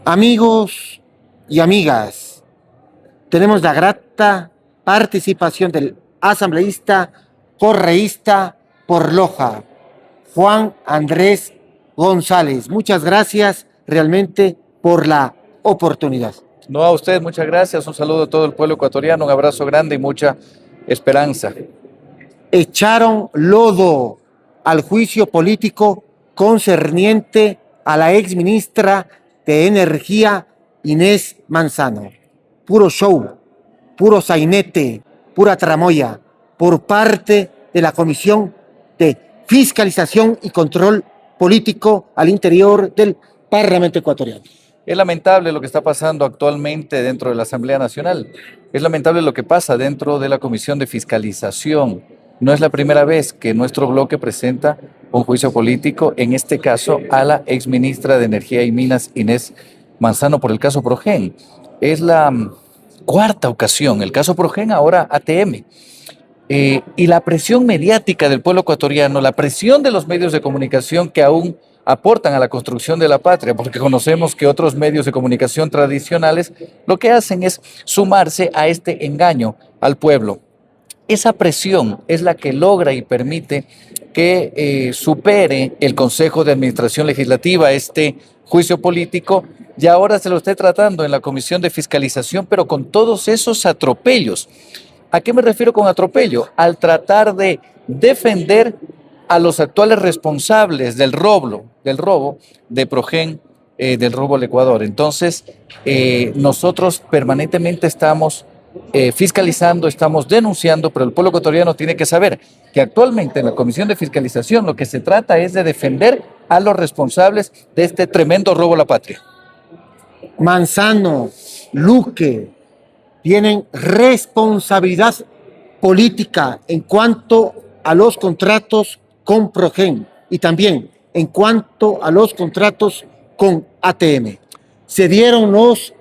Amigos y amigas, tenemos la grata participación del asambleísta correísta por Loja, Juan Andrés González. Muchas gracias realmente por la oportunidad. No, a usted, muchas gracias. Un saludo a todo el pueblo ecuatoriano, un abrazo grande y mucha esperanza. Echaron lodo al juicio político concerniente a la exministra de Energía, Inés Manzano. Puro show, puro sainete, pura tramoya por parte de la Comisión de Fiscalización y Control Político al interior del Parlamento ecuatoriano. Es lamentable lo que está pasando actualmente dentro de la Asamblea Nacional. Es lamentable lo que pasa dentro de la Comisión de Fiscalización. No es la primera vez que nuestro bloque presenta un juicio político, en este caso a la exministra de Energía y Minas, Inés Manzano, por el caso Progen. Es la cuarta ocasión, el caso Progen, ahora ATM. Y la presión mediática del pueblo ecuatoriano, la presión de los medios de comunicación que aún aportan a la construcción de la patria, porque conocemos que otros medios de comunicación tradicionales lo que hacen es sumarse a este engaño al pueblo. Esa presión es la que logra y permite que supere el Consejo de Administración Legislativa este juicio político y ahora se lo esté tratando en la Comisión de Fiscalización, pero con todos esos atropellos. ¿A qué me refiero con atropello? Al tratar de defender a los actuales responsables del robo de Progen, del robo al Ecuador. Entonces, nosotros permanentemente estamos fiscalizando, estamos denunciando, pero el pueblo ecuatoriano tiene que saber que actualmente en la Comisión de Fiscalización lo que se trata es de defender a los responsables de este tremendo robo a la patria. Manzano, Luque, tienen responsabilidad política en cuanto a los contratos con Progen y también en cuanto a los contratos con ATM. Se dieron los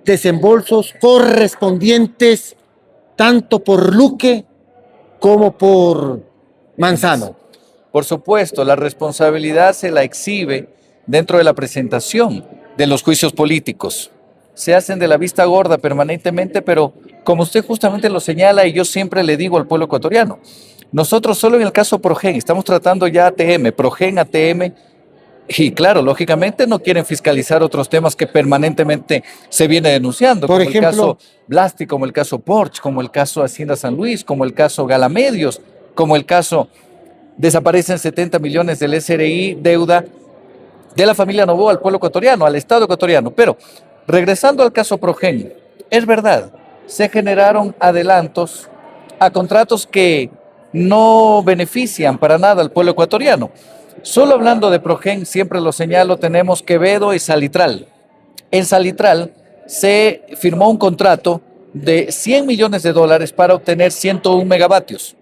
desembolsos correspondientes tanto por Luque como por Manzano. Por supuesto, la responsabilidad se la exhibe dentro de la presentación de los juicios políticos. Se hacen de la vista gorda permanentemente, pero como usted justamente lo señala y yo siempre le digo al pueblo ecuatoriano, nosotros solo en el caso Progen estamos tratando ya ATM, Progen, ATM, y claro, lógicamente no quieren fiscalizar otros temas que permanentemente se viene denunciando, Por como ejemplo, el caso Blasti, como el caso Porsche, como el caso Hacienda San Luis, como el caso Galamedios, como el caso desaparecen 70 millones del SRI, deuda de la familia Novoa al pueblo ecuatoriano, al Estado ecuatoriano. Pero regresando al caso Progen, es verdad, se generaron adelantos a contratos que no benefician para nada al pueblo ecuatoriano. Solo hablando de Progen, siempre lo señalo, tenemos Quevedo y Salitral. En Salitral se firmó un contrato de 100 millones de dólares para obtener 101 megavatios.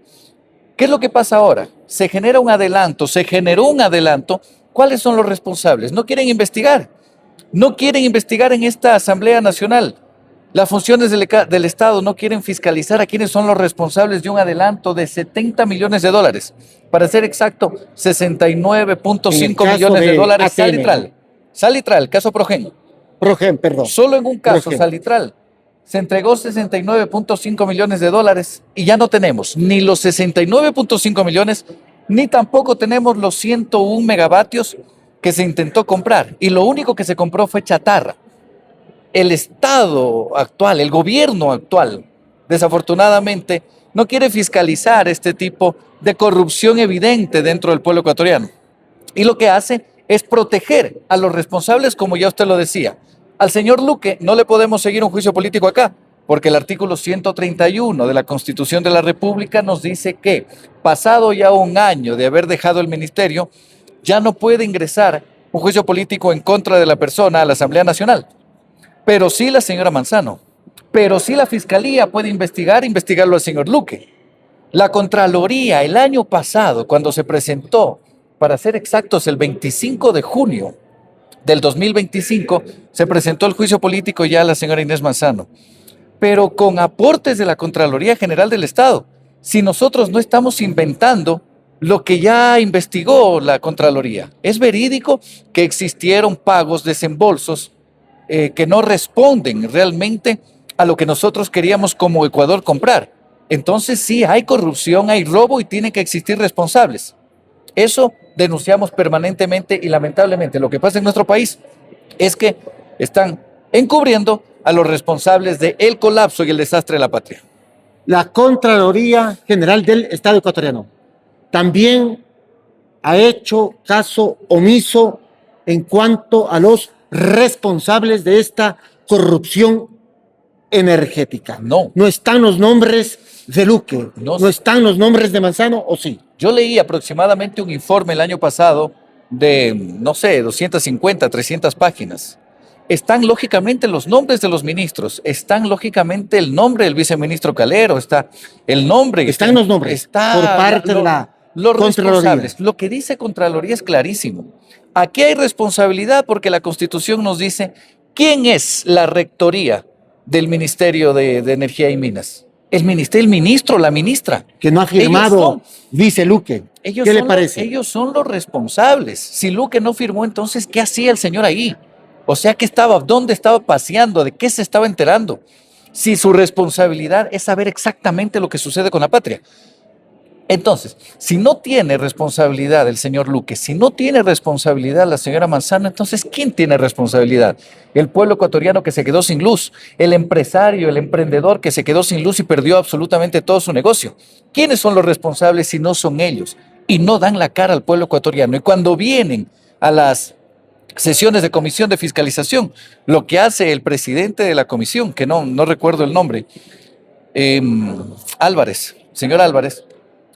¿Qué es lo que pasa ahora? Se genera un adelanto, se generó un adelanto. ¿Cuáles son los responsables? No quieren investigar. No quieren investigar en esta Asamblea Nacional. Las funciones del Estado no quieren fiscalizar a quienes son los responsables de un adelanto de 70 millones de dólares. Para ser exacto, 69.5 millones de dólares ATM. Salitral. Salitral, caso Progen. Progen, perdón. Solo en un caso, Progen. Salitral, se entregó 69.5 millones de dólares y ya no tenemos ni los 69.5 millones, ni tampoco tenemos los 101 megavatios que se intentó comprar. Y lo único que se compró fue chatarra. El Estado actual, el gobierno actual, desafortunadamente, no quiere fiscalizar este tipo de corrupción evidente dentro del pueblo ecuatoriano. Y lo que hace es proteger a los responsables, como ya usted lo decía. Al señor Luque no le podemos seguir un juicio político acá, porque el artículo 131 de la Constitución de la República nos dice que, pasado ya un año de haber dejado el ministerio, ya no puede ingresar un juicio político en contra de la persona a la Asamblea Nacional. Pero sí la señora Manzano, pero sí la Fiscalía puede investigarlo al señor Luque. La Contraloría el año pasado, cuando se presentó, para ser exactos, el 25 de junio del 2025, se presentó el juicio político ya a la señora Inés Manzano, pero con aportes de la Contraloría General del Estado. Si nosotros no estamos inventando lo que ya investigó la Contraloría, es verídico que existieron pagos, desembolsos que no responden realmente a lo que nosotros queríamos como Ecuador comprar. Entonces sí, hay corrupción, hay robo y tienen que existir responsables. Eso denunciamos permanentemente y lamentablemente lo que pasa en nuestro país es que están encubriendo a los responsables del colapso y el desastre de la patria. La Contraloría General del Estado ecuatoriano también ha hecho caso omiso en cuanto a los responsables de esta corrupción energética. No. No están los nombres de Luque, no están los nombres de Manzano, ¿o sí? Yo leí aproximadamente un informe el año pasado de, no sé, 250, 300 páginas. Están lógicamente los nombres de los ministros, están lógicamente el nombre del viceministro Calero, está el nombre. Están los nombres por parte de la los Contraloría. responsables. Lo que dice Contraloría es clarísimo. Aquí hay responsabilidad porque la Constitución nos dice quién es la rectoría del Ministerio de Energía y Minas. El ministro, la ministra. Que no ha firmado vice Luque. ¿Qué le parece? Ellos son los responsables. Si Luque no firmó, entonces, ¿qué hacía el señor ahí? O sea, ¿dónde estaba paseando? ¿De qué se estaba enterando? Si su responsabilidad es saber exactamente lo que sucede con la patria. Entonces, si no tiene responsabilidad el señor Luque, si no tiene responsabilidad la señora Manzano, entonces, ¿quién tiene responsabilidad? El pueblo ecuatoriano que se quedó sin luz, el empresario, el emprendedor que se quedó sin luz y perdió absolutamente todo su negocio. ¿Quiénes son los responsables si no son ellos? Y no dan la cara al pueblo ecuatoriano. Y cuando vienen a las sesiones de comisión de fiscalización, lo que hace el presidente de la comisión, que no recuerdo el nombre, señor Álvarez,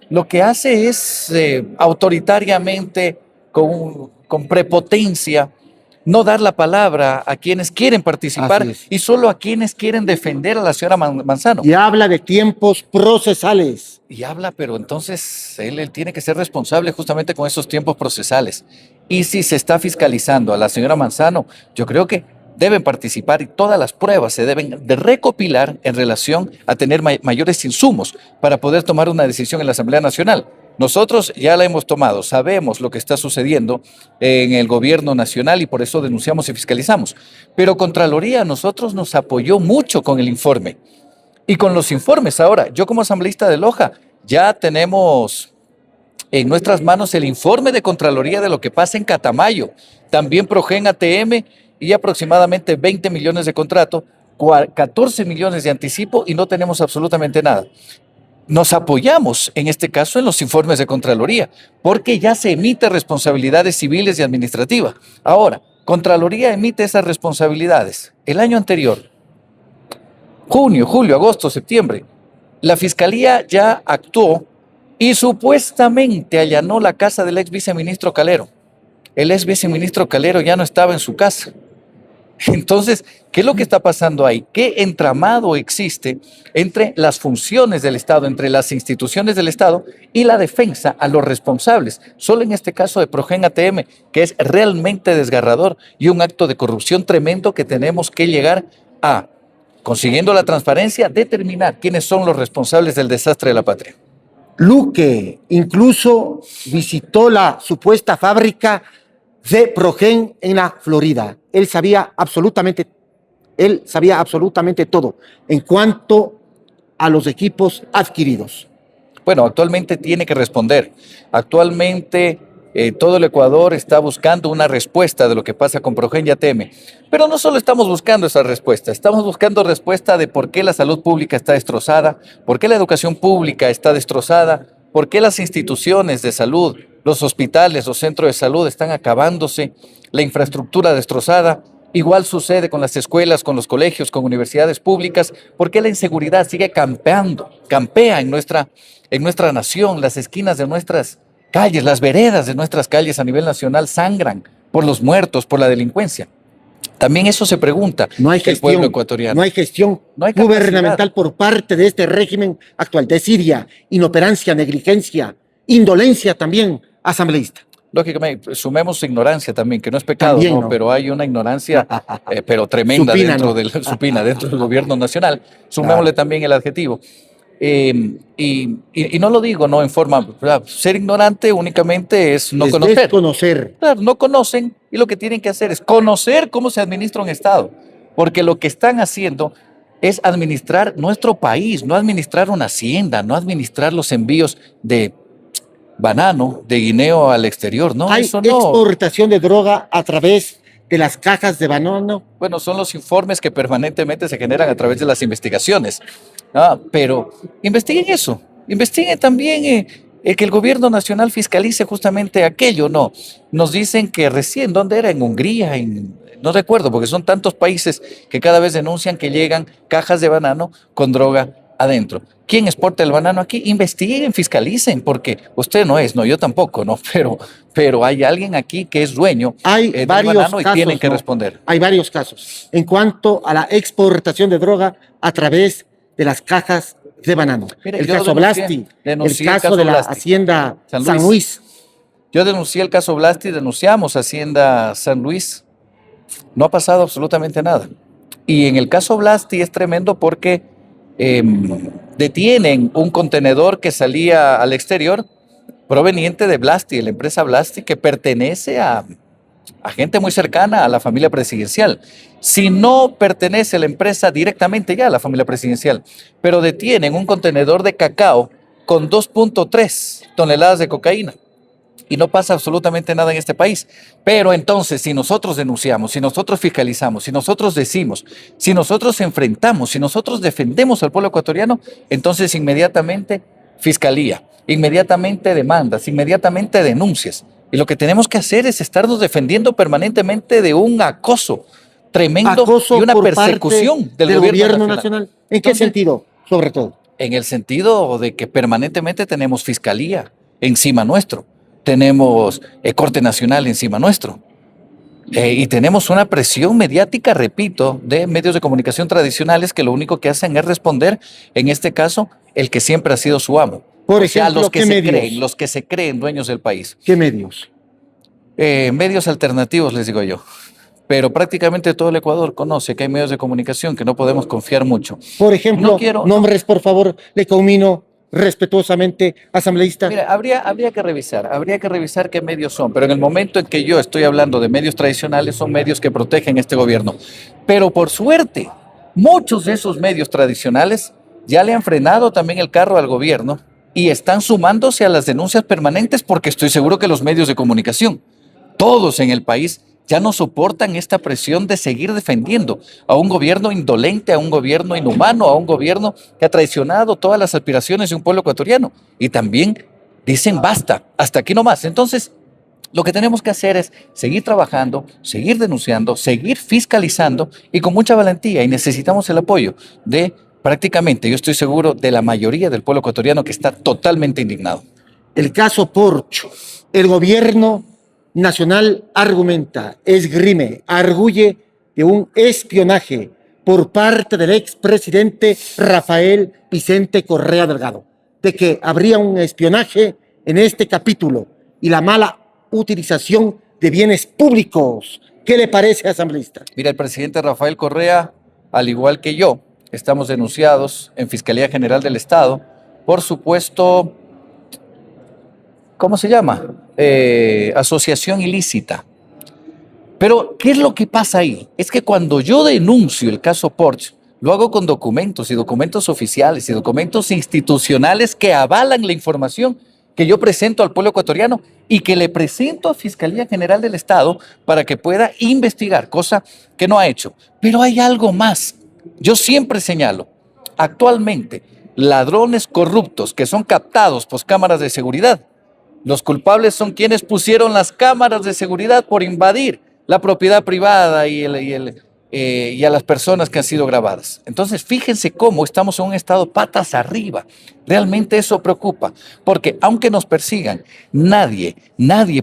lo que hace es autoritariamente, con prepotencia, no dar la palabra a quienes quieren participar y solo a quienes quieren defender a la señora Manzano. Y habla de tiempos procesales. Y habla, pero entonces él tiene que ser responsable justamente con esos tiempos procesales. Y si se está fiscalizando a la señora Manzano, yo creo que deben participar y todas las pruebas se deben de recopilar en relación a tener mayores insumos para poder tomar una decisión en la Asamblea Nacional. Nosotros ya la hemos tomado, sabemos lo que está sucediendo en el gobierno nacional y por eso denunciamos y fiscalizamos. Pero Contraloría a nosotros nos apoyó mucho con el informe y con los informes. Ahora, yo como asambleísta de Loja ya tenemos en nuestras manos el informe de Contraloría de lo que pasa en Catamayo, también Progen ATM y aproximadamente 20 millones de contrato, 14 millones de anticipo y no tenemos absolutamente nada. Nos apoyamos en este caso en los informes de Contraloría, porque ya se emite responsabilidades civiles y administrativas. Ahora, Contraloría emite esas responsabilidades. El año anterior, junio, julio, agosto, septiembre, la Fiscalía ya actuó y supuestamente allanó la casa del ex viceministro Calero. El ex viceministro Calero ya no estaba en su casa. Entonces, ¿qué es lo que está pasando ahí? ¿Qué entramado existe entre las funciones del Estado, entre las instituciones del Estado y la defensa a los responsables? Solo en este caso de Progen ATM, que es realmente desgarrador y un acto de corrupción tremendo que tenemos que llegar a, consiguiendo la transparencia, determinar quiénes son los responsables del desastre de la patria. Luque incluso visitó la supuesta fábrica de Progen en la Florida. Él sabía absolutamente todo en cuanto a los equipos adquiridos. Bueno, actualmente tiene que responder. Actualmente todo el Ecuador está buscando una respuesta de lo que pasa con Progen y ATM. Pero no solo estamos buscando esa respuesta, estamos buscando respuesta de por qué la salud pública está destrozada, por qué la educación pública está destrozada, por qué las instituciones de salud, los hospitales, los centros de salud están acabándose, la infraestructura destrozada. Igual sucede con las escuelas, con los colegios, con universidades públicas, porque la inseguridad sigue campea en nuestra nación, las esquinas de nuestras calles, las veredas de nuestras calles a nivel nacional sangran por los muertos, por la delincuencia. También eso se pregunta el pueblo ecuatoriano. No hay gestión gubernamental por parte de este régimen actual, desidia, inoperancia, negligencia, indolencia también, asambleísta. Lógicamente, sumemos ignorancia también, que no es pecado, también, ¿no? Pero hay una ignorancia, pero tremenda supina, dentro del gobierno nacional. Sumémosle también el adjetivo. Y no lo digo no en forma, ser ignorante únicamente es no conocer. Desconocer. Claro, no conocen y lo que tienen que hacer es conocer cómo se administra un Estado. porque lo que están haciendo es administrar nuestro país, no administrar una hacienda, no administrar los envíos de banano, de guineo al exterior, no, Hay eso no. exportación de droga a través de las cajas de banano. Bueno, son los informes que permanentemente se generan a través de las investigaciones. Pero investiguen eso, investiguen también que el gobierno nacional fiscalice justamente aquello, ¿no? Nos dicen que recién, ¿dónde era? En Hungría, no recuerdo, porque son tantos países que cada vez denuncian que llegan cajas de banano con droga adentro. ¿Quién exporta el banano aquí? Investiguen, fiscalicen, porque usted no es, no, yo tampoco, ¿no? Pero hay alguien aquí que es dueño Hay del varios banano y casos, tienen que ¿no? responder. Hay varios casos en cuanto a la exportación de droga a través de las cajas de banano. Mire, El yo caso Blasti, denuncié el caso de la Blasti, hacienda San San Luis. Luis. Yo denuncié el caso Blasti, denunciamos Hacienda San Luis. No ha pasado absolutamente nada. Y en el caso Blasti es tremendo porque detienen un contenedor que salía al exterior proveniente de Blasti, de la empresa Blasti, que pertenece a gente muy cercana a la familia presidencial. Si no pertenece la empresa directamente ya a la familia presidencial, pero detienen un contenedor de cacao con 2.3 toneladas de cocaína. Y no pasa absolutamente nada en este país. Pero entonces, si nosotros denunciamos, si nosotros fiscalizamos, si nosotros decimos, si nosotros enfrentamos, si nosotros defendemos al pueblo ecuatoriano, entonces inmediatamente fiscalía, inmediatamente demandas, inmediatamente denuncias. Y lo que tenemos que hacer es estarnos defendiendo permanentemente de un acoso tremendo Acoso y una por persecución parte del gobierno nacional. ¿En qué sentido, sobre todo? En el sentido de que permanentemente tenemos fiscalía encima nuestro, tenemos Corte Nacional encima nuestro, y tenemos una presión mediática, repito, de medios de comunicación tradicionales que lo único que hacen es responder, en este caso, el que siempre ha sido su amo. Por O sea, ejemplo, los que ¿qué se medios? creen, los que se creen dueños del país. ¿Qué medios? Medios alternativos, les digo yo. Pero prácticamente todo el Ecuador conoce que hay medios de comunicación que no podemos confiar mucho. Por ejemplo, No quiero- nombres, por favor, le comino respetuosamente, asambleísta. Mira, habría que revisar qué medios son, pero en el momento en que yo estoy hablando de medios tradicionales, son medios que protegen este gobierno. Pero por suerte, muchos de esos medios tradicionales ya le han frenado también el carro al gobierno y están sumándose a las denuncias permanentes porque estoy seguro que los medios de comunicación, todos en el país, ya no soportan esta presión de seguir defendiendo a un gobierno indolente, a un gobierno inhumano, a un gobierno que ha traicionado todas las aspiraciones de un pueblo ecuatoriano. Y también dicen basta, hasta aquí nomás. Entonces, lo que tenemos que hacer es seguir trabajando, seguir denunciando, seguir fiscalizando y con mucha valentía. Y necesitamos el apoyo de prácticamente, yo estoy seguro, de la mayoría del pueblo ecuatoriano que está totalmente indignado. El caso Porcho. El gobierno nacional argumenta, esgrime, arguye de un espionaje por parte del expresidente Rafael Vicente Correa Delgado, de que habría un espionaje en este capítulo y la mala utilización de bienes públicos. ¿Qué le parece, asambleísta? Mira, el presidente Rafael Correa, al igual que yo, estamos denunciados en Fiscalía General del Estado por supuesto, ¿cómo se llama? Asociación ilícita. Pero, ¿qué es lo que pasa ahí? Es que cuando yo denuncio el caso Porsche, lo hago con documentos y documentos oficiales y documentos institucionales que avalan la información que yo presento al pueblo ecuatoriano y que le presento a Fiscalía General del Estado para que pueda investigar, cosa que no ha hecho. Pero hay algo más. Yo siempre señalo, actualmente, ladrones corruptos que son captados por cámaras de seguridad, los culpables son quienes pusieron las cámaras de seguridad por invadir la propiedad privada y a las personas que han sido grabadas. Entonces, fíjense cómo estamos en un estado patas arriba. Realmente eso preocupa, porque aunque nos persigan, nadie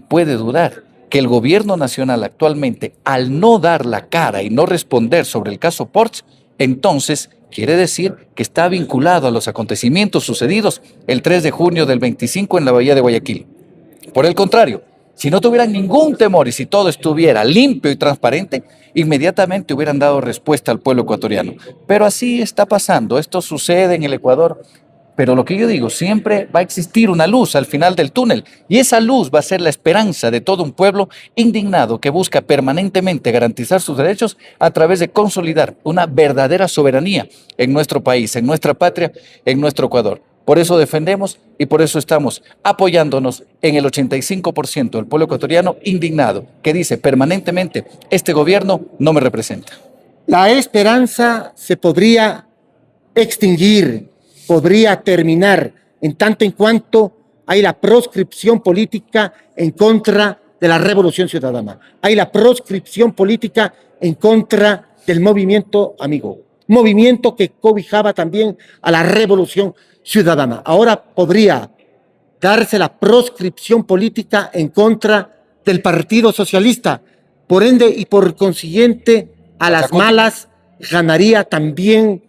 puede dudar que el gobierno nacional actualmente, al no dar la cara y no responder sobre el caso Porsche, entonces quiere decir que está vinculado a los acontecimientos sucedidos el 3 de junio del 25 en la Bahía de Guayaquil. Por el contrario, si no tuvieran ningún temor y si todo estuviera limpio y transparente, inmediatamente hubieran dado respuesta al pueblo ecuatoriano. Pero así está pasando, esto sucede en el Ecuador, Pero lo que yo digo, siempre va a existir una luz al final del túnel y esa luz va a ser la esperanza de todo un pueblo indignado que busca permanentemente garantizar sus derechos a través de consolidar una verdadera soberanía en nuestro país, en nuestra patria, en nuestro Ecuador. Por eso defendemos y por eso estamos apoyándonos en el 85% del pueblo ecuatoriano indignado, que dice permanentemente, este gobierno no me representa. La esperanza se podría extinguir, podría terminar, en tanto en cuanto hay la proscripción política en contra de la Revolución Ciudadana. Hay la proscripción política en contra del movimiento amigo, movimiento que cobijaba también a la Revolución Ciudadana. Ahora podría darse la proscripción política en contra del Partido Socialista. Por ende y por consiguiente, a las malas ganaría también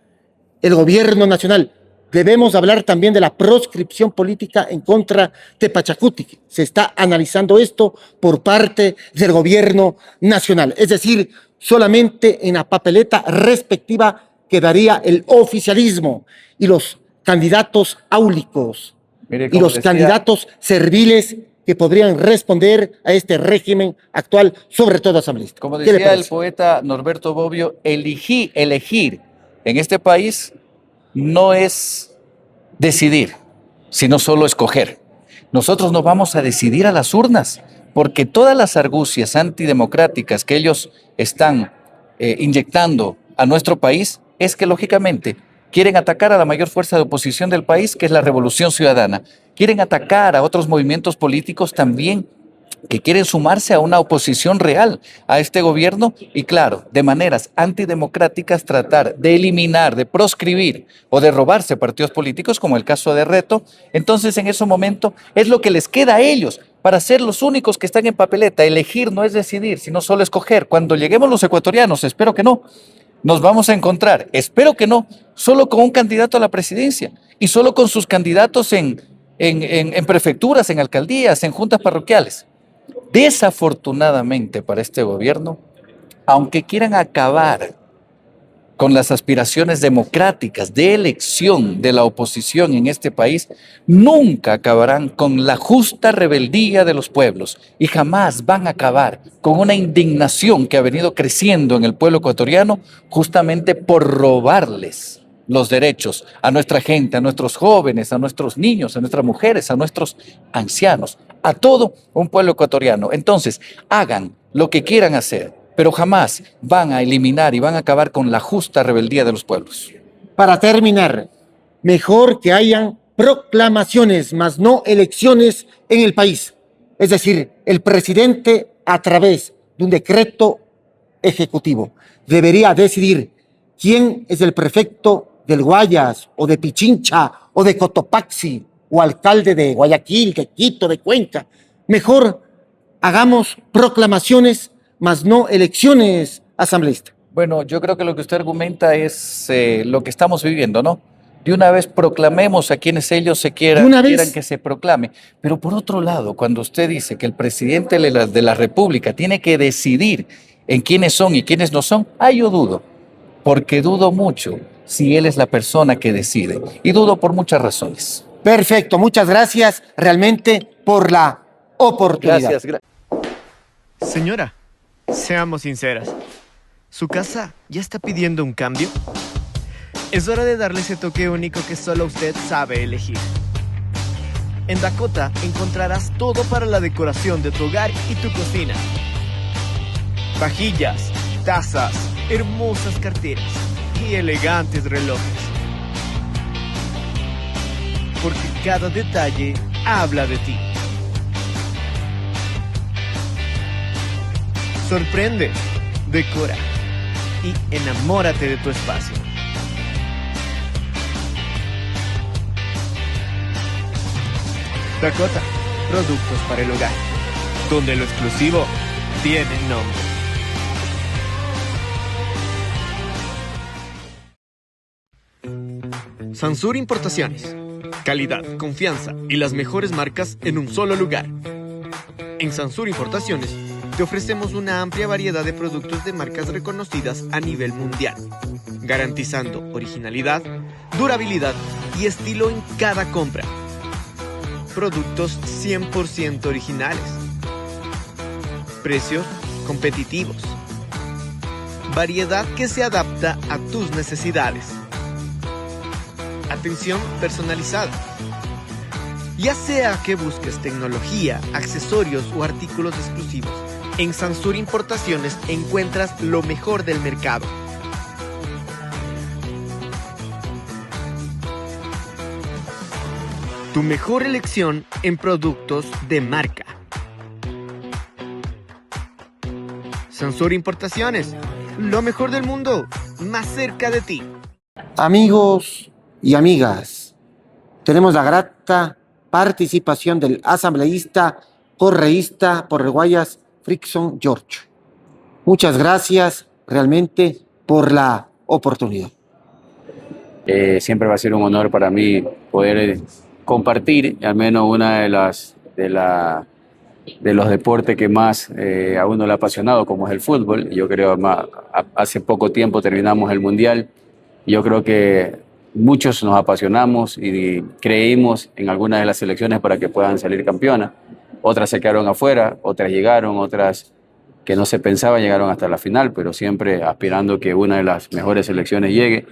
el gobierno nacional. Debemos hablar también de la proscripción política en contra de Pachacuti. Se está analizando esto por parte del gobierno nacional. Es decir, solamente en la papeleta respectiva quedaría el oficialismo y los candidatos áulicos y los candidatos serviles que podrían responder a este régimen actual, sobre todo asambleísta. Como decía el poeta Norberto Bobbio, elegir en este país no es decidir, sino solo escoger. Nosotros no vamos a decidir a las urnas, porque todas las argucias antidemocráticas que ellos están inyectando a nuestro país es que, lógicamente, quieren atacar a la mayor fuerza de oposición del país, que es la Revolución Ciudadana. Quieren atacar a otros movimientos políticos también que quieren sumarse a una oposición real a este gobierno y, claro, de maneras antidemocráticas tratar de eliminar, de proscribir o de robarse partidos políticos, como el caso de Reto. Entonces, en ese momento es lo que les queda a ellos para ser los únicos que están en papeleta. Elegir no es decidir, sino solo escoger. Cuando lleguemos los ecuatorianos, espero que no, nos vamos a encontrar, espero que no, solo con un candidato a la presidencia y solo con sus candidatos en prefecturas, en alcaldías, en juntas parroquiales. Desafortunadamente para este gobierno, aunque quieran acabar con las aspiraciones democráticas de elección de la oposición en este país, nunca acabarán con la justa rebeldía de los pueblos y jamás van a acabar con una indignación que ha venido creciendo en el pueblo ecuatoriano justamente por robarles los derechos a nuestra gente, a nuestros jóvenes, a nuestros niños, a nuestras mujeres, a nuestros ancianos, a todo un pueblo ecuatoriano. Entonces, hagan lo que quieran hacer, pero jamás van a eliminar y van a acabar con la justa rebeldía de los pueblos. Para terminar, mejor que hayan proclamaciones, más no elecciones en el país. Es decir, el presidente, a través de un decreto ejecutivo, debería decidir quién es el prefecto del Guayas, o de Pichincha, o de Cotopaxi, o alcalde de Guayaquil, de Quito, de Cuenca. Mejor hagamos proclamaciones, más no elecciones asambleístas. Bueno, yo creo que lo que usted argumenta es lo que estamos viviendo, ¿no? De una vez proclamemos a quienes ellos quieran que se proclame. Pero por otro lado, cuando usted dice que el presidente de la República tiene que decidir en quiénes son y quiénes no son, yo dudo, porque dudo mucho si él es la persona que decide. Y dudo por muchas razones. Perfecto, muchas gracias realmente por la oportunidad. Gracias. Señora, seamos sinceras. ¿Su casa ya está pidiendo un cambio? Es hora de darle ese toque único que solo usted sabe elegir. En Dakota encontrarás todo para la decoración de tu hogar y tu cocina. Vajillas, tazas, hermosas carteras y elegantes relojes. Porque cada detalle habla de ti. Sorprende, decora y enamórate de tu espacio. Dakota, productos para el hogar, donde lo exclusivo tiene nombre. Sansur Importaciones. Calidad, confianza y las mejores marcas en un solo lugar. En Sansur Importaciones te ofrecemos una amplia variedad de productos de marcas reconocidas a nivel mundial, garantizando originalidad, durabilidad y estilo en cada compra. Productos 100% originales. Precios competitivos. Variedad que se adapta a tus necesidades. Atención personalizada. Ya sea que busques tecnología, accesorios o artículos exclusivos, en Sansur Importaciones encuentras lo mejor del mercado. Tu mejor elección en productos de marca. Sansur Importaciones, lo mejor del mundo, más cerca de ti. Amigos y amigas, tenemos la grata participación del asambleísta correísta por Reguayas, Frickson George. Muchas gracias realmente por la oportunidad. Siempre va a ser un honor para mí poder compartir al menos una de los deportes que más a uno le ha apasionado, como es el fútbol. Yo creo hace poco tiempo terminamos el Mundial. Yo creo que muchos nos apasionamos y creímos en algunas de las selecciones para que puedan salir campeonas. Otras se quedaron afuera, otras llegaron, otras que no se pensaba llegaron hasta la final, pero siempre aspirando que una de las mejores selecciones llegue.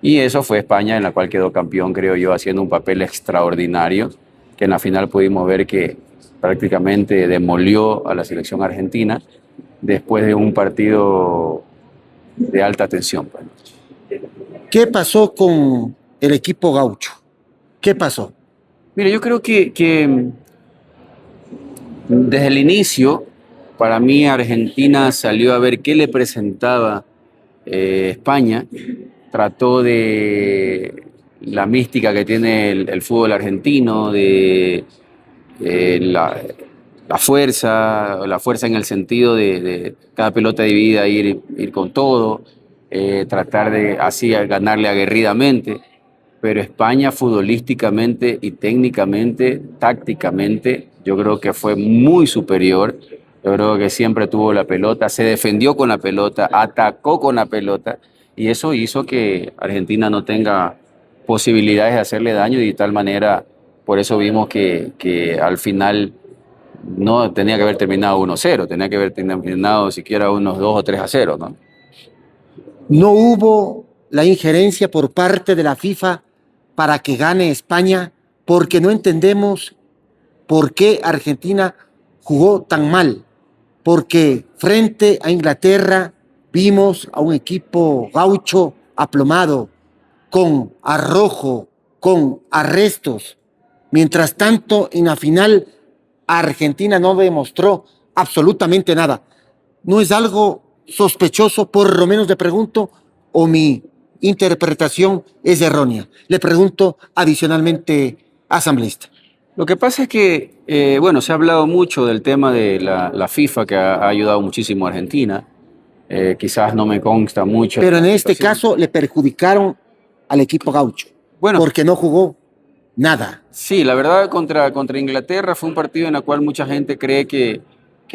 Y eso fue España, en la cual quedó campeón, creo yo, haciendo un papel extraordinario, que en la final pudimos ver que prácticamente demolió a la selección argentina después de un partido de alta tensión. ¿Qué pasó con el equipo gaucho? ¿Qué pasó? Mira, yo creo que desde el inicio, para mí Argentina salió a ver qué le presentaba España, trató de la mística que tiene el fútbol argentino, de la fuerza en el sentido de cada pelota dividida, ir con todo, tratar de así ganarle aguerridamente. Pero España futbolísticamente y técnicamente, tácticamente, yo creo que fue muy superior. Yo creo que siempre tuvo la pelota, se defendió con la pelota, atacó con la pelota, y eso hizo que Argentina no tenga posibilidades de hacerle daño, y de tal manera, por eso vimos que al final no tenía que haber terminado 1-0, tenía que haber terminado siquiera unos 2 o 3-0, ¿no? No hubo la injerencia por parte de la FIFA para que gane España, porque no entendemos por qué Argentina jugó tan mal. Porque frente a Inglaterra vimos a un equipo gaucho aplomado, con arrojo, con arrestos. Mientras tanto, en la final, Argentina no demostró absolutamente nada. ¿No es algo sospechoso, por lo menos le pregunto, o mi interpretación es errónea? Le pregunto adicionalmente, asambleísta. Lo que pasa es que, bueno, se ha hablado mucho del tema de la FIFA, que ha ayudado muchísimo a Argentina. Quizás no me consta mucho. Pero en este caso le perjudicaron al equipo gaucho, bueno, porque no jugó nada. Sí, la verdad, contra Inglaterra fue un partido en el cual mucha gente cree que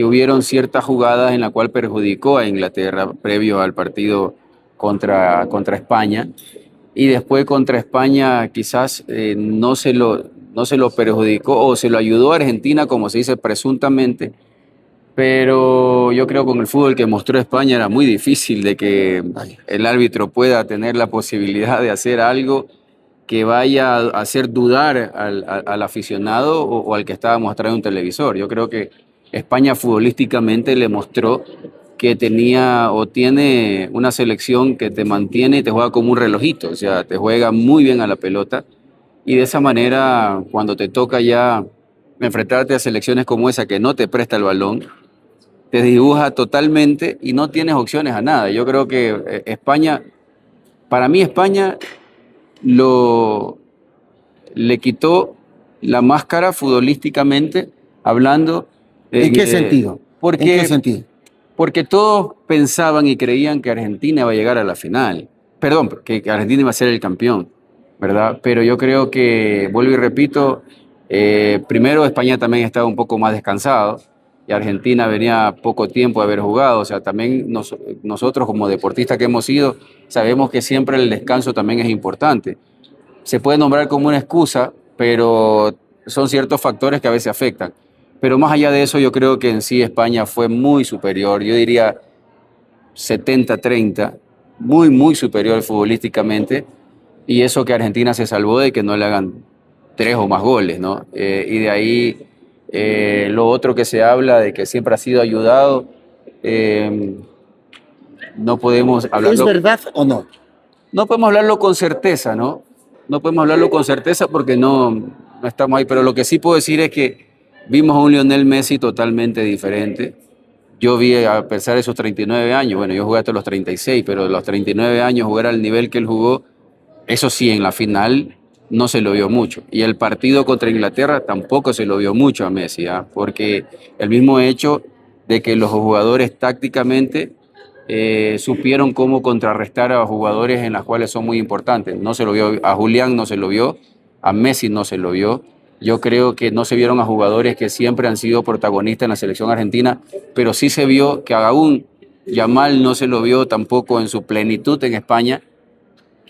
hubieron ciertas jugadas en la cual perjudicó a Inglaterra previo al partido contra España, y después contra España quizás no se lo perjudicó o se lo ayudó a Argentina, como se dice presuntamente, pero yo creo que con el fútbol que mostró España era muy difícil de que el árbitro pueda tener la posibilidad de hacer algo que vaya a hacer dudar al aficionado o al que estaba mostrando un televisor. Yo creo que España futbolísticamente le mostró que tenía o tiene una selección que te mantiene y te juega como un relojito, o sea, te juega muy bien a la pelota, y de esa manera, cuando te toca ya enfrentarte a selecciones como esa que no te presta el balón, te dibuja totalmente y no tienes opciones a nada. Yo creo que España, para mí España le quitó la máscara futbolísticamente hablando. ¿En qué sentido? Porque, ¿En qué sentido? Porque todos pensaban y creían que Argentina iba a llegar a la final. Perdón, que Argentina iba a ser el campeón, ¿verdad? Pero yo creo que, vuelvo y repito, primero España también estaba un poco más descansado y Argentina venía poco tiempo de haber jugado. O sea, también nosotros como deportistas que hemos sido, sabemos que siempre el descanso también es importante. se puede nombrar como una excusa, pero son ciertos factores que a veces afectan. Pero más allá de eso, yo creo que en sí España fue muy superior, yo diría 70-30, muy superior futbolísticamente, y eso que Argentina se salvó de que no le hagan 3 o más goles, ¿no? Y de ahí lo otro que se habla de que siempre ha sido ayudado, eh, no podemos ¿Es hablarlo, verdad o no? no podemos hablarlo con certeza, ¿no? No podemos hablarlo con certeza porque no estamos ahí, pero lo que sí puedo decir es que vimos a un Lionel Messi totalmente diferente. Yo vi, a pesar de sus 39 años, bueno, yo jugué hasta los 36, pero de los 39 años jugar al nivel que él jugó, eso sí, en la final no se lo vio mucho. Y el partido contra Inglaterra tampoco se lo vio mucho a Messi, ¿ah? Porque el mismo hecho de que los jugadores tácticamente supieron cómo contrarrestar a jugadores en las cuales son muy importantes. No se lo vio a Julián, no se lo vio, a Messi no se lo vio. Yo creo que no se vieron a jugadores que siempre han sido protagonistas en la selección argentina, pero sí se vio que aún Yamal no se lo vio tampoco en su plenitud en España,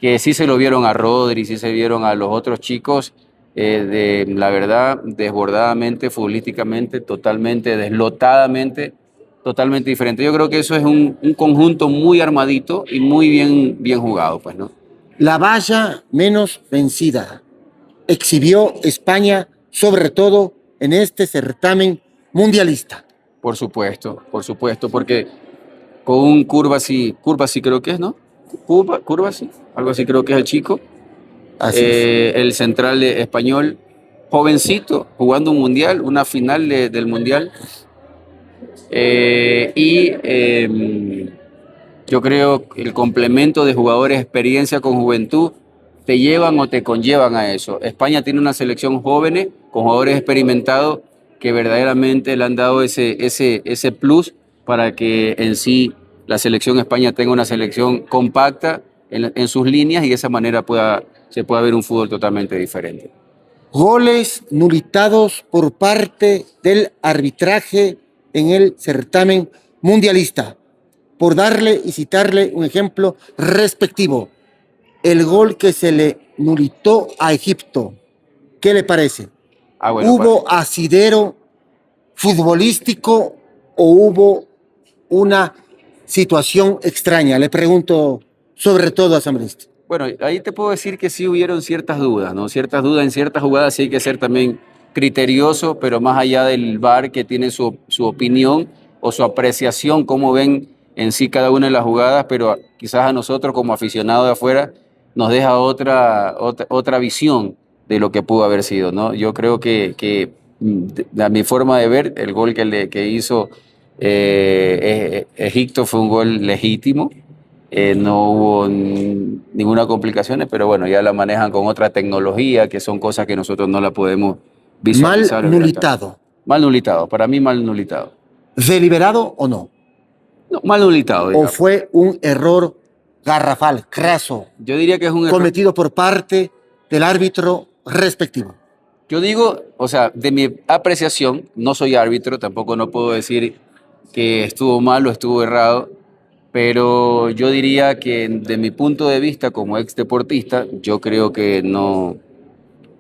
que sí se lo vieron a Rodri, sí se vieron a los otros chicos, la verdad, desbordadamente, futbolísticamente, totalmente, deslotadamente, totalmente diferente. Yo creo que eso es un conjunto muy armadito y muy bien jugado, pues, ¿no? La valla menos vencida exhibió España, sobre todo en este certamen mundialista. Por supuesto, porque con un Curva sí creo que es, ¿no? Curva sí, algo así creo que es el chico. Así es. El central español, jovencito, jugando un mundial, una final del mundial. Yo creo que el complemento de jugadores, experiencia con juventud, te llevan o te conllevan a eso. España tiene una selección joven, con jugadores experimentados, que verdaderamente le han dado ese plus para que en sí la selección España tenga una selección compacta en sus líneas y de esa manera se pueda ver un fútbol totalmente diferente. Goles nulitados por parte del arbitraje en el certamen mundialista. Por darle y citarle un ejemplo respectivo, el gol que se le nulitó a Egipto, ¿qué le parece? Bueno, ¿Hubo asidero futbolístico o hubo una situación extraña? Le pregunto sobre todo a asambleísta. Bueno, ahí te puedo decir que sí hubieron ciertas dudas, ¿no? Ciertas dudas en ciertas jugadas, sí hay que ser también criterioso, pero más allá del VAR que tiene su opinión o su apreciación, cómo ven en sí cada una de las jugadas, pero quizás a nosotros como aficionados de afuera nos deja otra visión de lo que pudo haber sido, ¿no? Yo creo que a mi forma de ver, el gol que hizo Egipto fue un gol legítimo. No hubo ninguna complicación, pero bueno, ya la manejan con otra tecnología, que son cosas que nosotros no la podemos visualizar. Mal nulitado. Mal nulitado, para mí mal nulitado. ¿Deliberado o no? No, mal nulitado, ¿O digamos. fue un error garrafal, craso, Yo diría que es un error. cometido por parte del árbitro respectivo? Yo digo, o sea, de mi apreciación, no soy árbitro, tampoco no puedo decir que estuvo mal o estuvo errado, pero yo diría que de mi punto de vista como ex deportista, yo creo que no,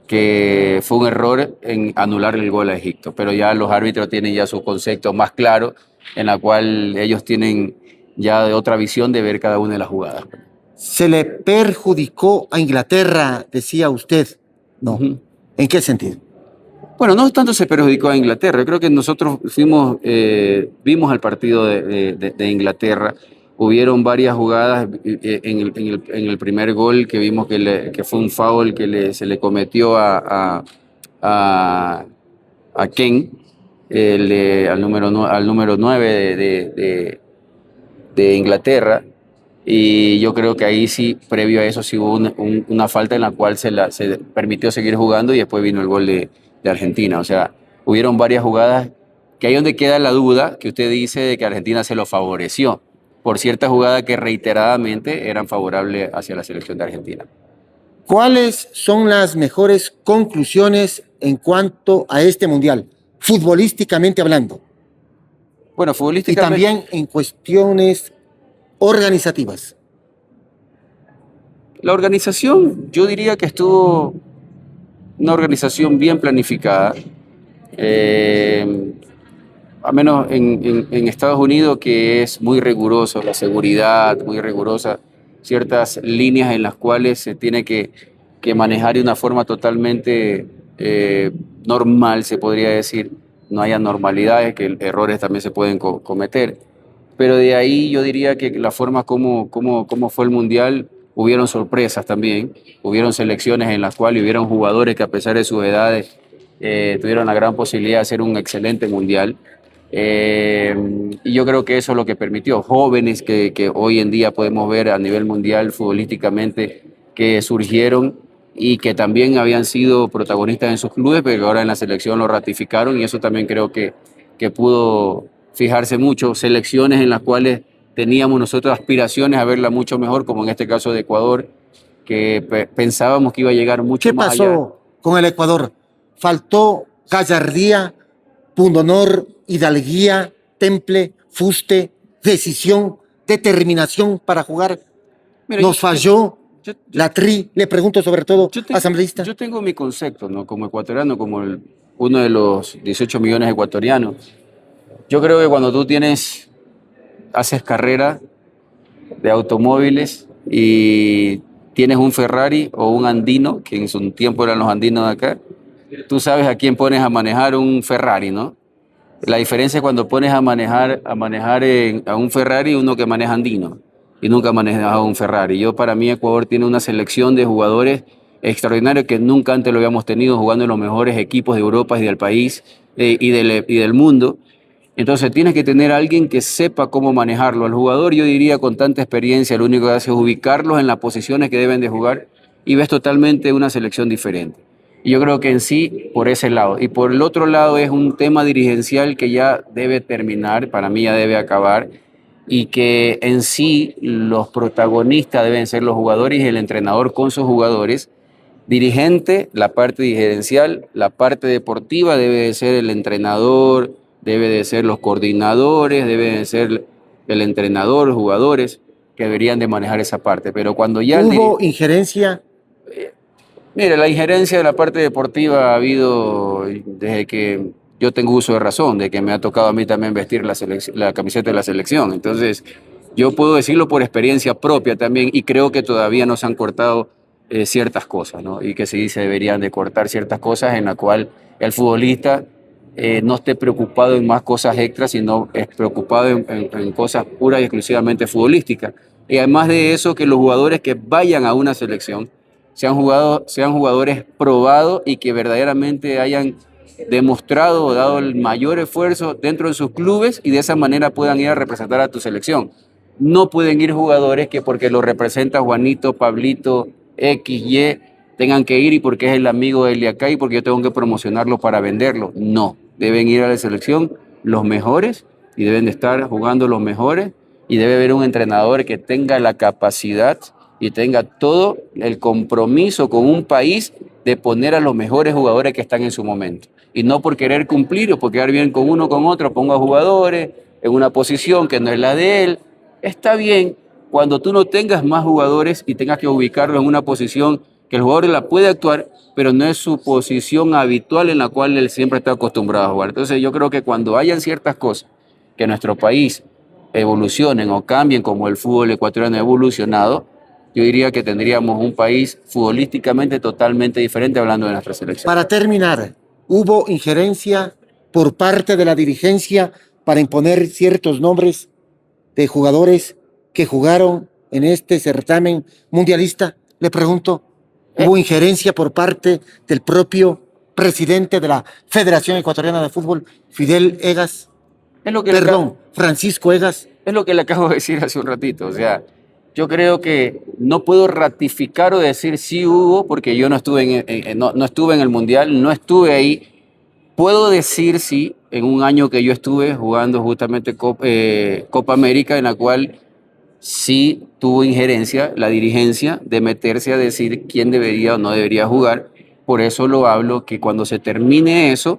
que fue un error en anular el gol a Egipto, pero ya los árbitros tienen ya su concepto más claro, en la cual ellos tienen ya de otra visión de ver cada una de las jugadas. ¿Se le perjudicó a Inglaterra, decía usted? No. Ujú. ¿En qué sentido? Bueno, no tanto se perjudicó a Inglaterra. Yo creo que nosotros vimos el partido de Inglaterra. Hubieron varias jugadas en el primer gol que vimos que fue un foul que se le cometió a Ken, al número 9 de Inglaterra. Y yo creo que ahí sí, previo a eso, sí hubo una falta en la cual se permitió seguir jugando y después vino el gol de Argentina. O sea, hubieron varias jugadas que ahí donde queda la duda que usted dice de que Argentina se lo favoreció por ciertas jugadas que reiteradamente eran favorables hacia la selección de Argentina. ¿Cuáles son las mejores conclusiones en cuanto a este mundial, futbolísticamente hablando? Bueno, Y futbolísticamente... también en cuestiones organizativas. La organización, yo diría que estuvo una organización bien planificada. Eh, a menos en Estados Unidos, que es muy riguroso la seguridad, muy rigurosa ciertas líneas en las cuales se tiene que manejar de una forma totalmente normal, se podría decir. No hay anormalidades, que errores también se pueden cometer. Pero de ahí yo diría que la forma como fue el Mundial, hubieron sorpresas también, hubieron selecciones en las cuales hubieron jugadores que a pesar de sus edades tuvieron la gran posibilidad de hacer un excelente Mundial. Y yo creo que eso es lo que permitió jóvenes que hoy en día podemos ver a nivel mundial futbolísticamente que surgieron y que también habían sido protagonistas en sus clubes, pero ahora en la selección lo ratificaron y eso también creo que pudo fijarse mucho. Selecciones en las cuales teníamos nosotros aspiraciones a verla mucho mejor, como en este caso de Ecuador, que pensábamos que iba a llegar mucho ¿Qué más allá. pasó con el Ecuador? ¿Faltó gallardía, pundonor, hidalguía, temple, fuste, decisión, determinación para jugar? Mira, ¿Nos falló yo- la tri? Le pregunto sobre todo, Yo, te- asambleísta. yo tengo mi concepto, ¿no? Como ecuatoriano, como uno de los 18 millones de ecuatorianos. Yo creo que cuando tú haces carrera de automóviles y tienes un Ferrari o un Andino, que en su tiempo eran los andinos de acá, tú sabes a quién pones a manejar un Ferrari, ¿no? La diferencia es cuando pones a un Ferrari uno que maneja Andino y nunca ha manejado un Ferrari. Para mí Ecuador tiene una selección de jugadores extraordinarios que nunca antes lo habíamos tenido jugando en los mejores equipos de Europa y del país y del mundo. Entonces tienes que tener a alguien que sepa cómo manejarlo. Al jugador, yo diría, con tanta experiencia, lo único que hace es ubicarlos en las posiciones que deben de jugar y ves totalmente una selección diferente. Y yo creo que en sí, por ese lado. Y por el otro lado es un tema dirigencial que ya debe terminar, para mí ya debe acabar, y que en sí los protagonistas deben ser los jugadores y el entrenador con sus jugadores. Dirigente, la parte dirigencial, la parte deportiva debe de ser el entrenador, debe de ser los coordinadores, debe de ser el entrenador, los jugadores que deberían de manejar esa parte. Pero cuando ya ¿Hubo injerencia? mire, la injerencia de la parte deportiva ha habido desde que yo tengo uso de razón, de que me ha tocado a mí también vestir la camiseta de la selección. Entonces, yo puedo decirlo por experiencia propia también y creo que todavía no se han cortado ciertas cosas, ¿no? Y que sí se deberían de cortar ciertas cosas en la cual el futbolista no esté preocupado en más cosas extras, sino es preocupado en cosas puras y exclusivamente futbolísticas. Y además de eso, que los jugadores que vayan a una selección sean jugadores probados y que verdaderamente hayan demostrado o dado el mayor esfuerzo dentro de sus clubes y de esa manera puedan ir a representar a tu selección. No pueden ir jugadores que porque lo representa Juanito, Pablito, X, Y, tengan que ir y porque es el amigo de Eliacay y porque yo tengo que promocionarlo para venderlo. No, deben ir a la selección los mejores y deben de estar jugando los mejores y debe haber un entrenador que tenga la capacidad y tenga todo el compromiso con un país de poner a los mejores jugadores que están en su momento. Y no por querer cumplir o por quedar bien con uno o con otro, pongo a jugadores en una posición que no es la de él. Está bien cuando tú no tengas más jugadores y tengas que ubicarlo en una posición que el jugador la puede actuar, pero no es su posición habitual en la cual él siempre está acostumbrado a jugar. Entonces yo creo que cuando hayan ciertas cosas que en nuestro país evolucionen o cambien como el fútbol ecuatoriano ha evolucionado, yo diría que tendríamos un país futbolísticamente totalmente diferente hablando de nuestra selección. Para terminar, ¿hubo injerencia por parte de la dirigencia para imponer ciertos nombres de jugadores que jugaron en este certamen mundialista? Le pregunto, ¿hubo injerencia por parte del propio presidente de la Federación Ecuatoriana de Fútbol, Fidel Egas? Es lo que Francisco Egas. Es lo que le acabo de decir hace un ratito. O sea, yo creo que no puedo ratificar o decir sí hubo, porque yo no estuve no estuve en el Mundial, no estuve ahí. Puedo decir sí, en un año que yo estuve jugando justamente Copa América, en la cual sí tuvo injerencia la dirigencia de meterse a decir quién debería o no debería jugar. Por eso lo hablo, que cuando se termine eso,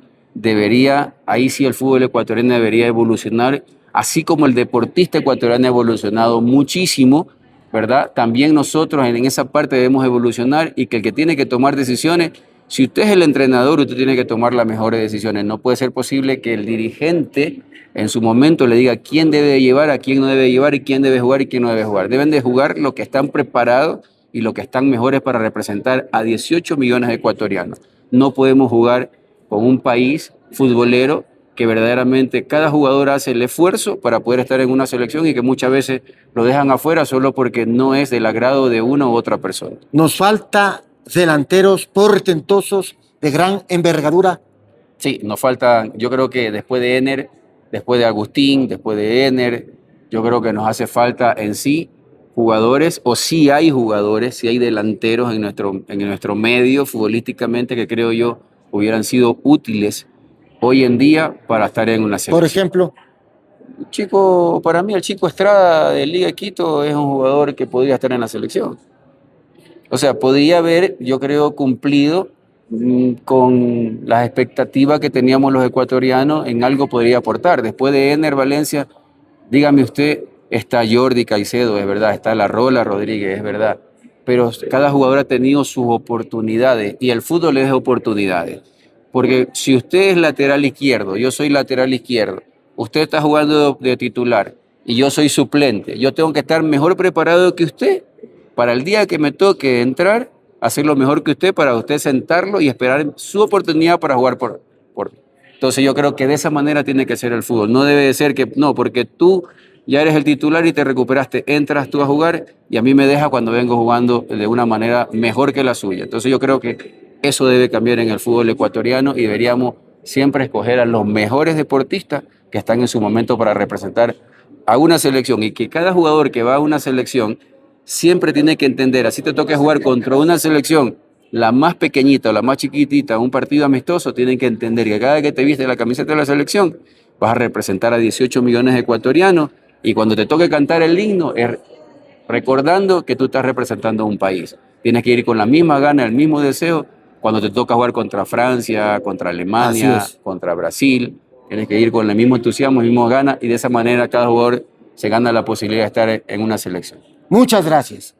ahí sí el fútbol ecuatoriano debería evolucionar, así como el deportista ecuatoriano ha evolucionado muchísimo ¿verdad? También nosotros en esa parte debemos evolucionar y que el que tiene que tomar decisiones, si usted es el entrenador, usted tiene que tomar las mejores decisiones. No puede ser posible que el dirigente en su momento le diga quién debe llevar, a quién no debe llevar y quién debe jugar y quién no debe jugar. Deben de jugar los que están preparados y los que están mejores para representar a 18 millones de ecuatorianos. No podemos jugar con un país futbolero que verdaderamente cada jugador hace el esfuerzo para poder estar en una selección y que muchas veces lo dejan afuera solo porque no es del agrado de una u otra persona. Nos falta delanteros portentosos de gran envergadura. Sí, nos falta, yo creo que después de Ener, después de Agustín, después de Ener, yo creo que nos hace falta en sí jugadores, o sí hay jugadores, sí hay delanteros en nuestro medio futbolísticamente que creo yo hubieran sido útiles hoy en día para estar en una selección. Por ejemplo, Chico, para mí el Chico Estrada de Liga de Quito es un jugador que podría estar en la selección. O sea, podría haber, yo creo, cumplido con las expectativas que teníamos los ecuatorianos, en algo podría aportar. Después de Ener Valencia, dígame usted, está Jordi Caicedo, es verdad, está La Rola Rodríguez, es verdad, pero cada jugador ha tenido sus oportunidades y el fútbol es de oportunidades. Porque si usted es lateral izquierdo, yo soy lateral izquierdo, usted está jugando de titular y yo soy suplente, yo tengo que estar mejor preparado que usted para el día que me toque entrar, hacer lo mejor que usted para usted sentarlo y esperar su oportunidad para jugar por. Entonces yo creo que de esa manera tiene que ser el fútbol. No debe de ser que, no, porque tú ya eres el titular y te recuperaste, entras tú a jugar y a mí me deja cuando vengo jugando de una manera mejor que la suya. Entonces yo creo que eso debe cambiar en el fútbol ecuatoriano y deberíamos siempre escoger a los mejores deportistas que están en su momento para representar a una selección y que cada jugador que va a una selección siempre tiene que entender, así te toca jugar contra una selección, la más pequeñita o la más chiquitita, un partido amistoso, tienen que entender que cada vez que te viste la camiseta de la selección, vas a representar a 18 millones de ecuatorianos y cuando te toque cantar el himno, es recordando que tú estás representando a un país. Tienes que ir con la misma gana, el mismo deseo, cuando te toca jugar contra Francia, contra Alemania, contra Brasil, tienes que ir con el mismo entusiasmo, mismo ganas y de esa manera cada jugador se gana la posibilidad de estar en una selección. muchas gracias.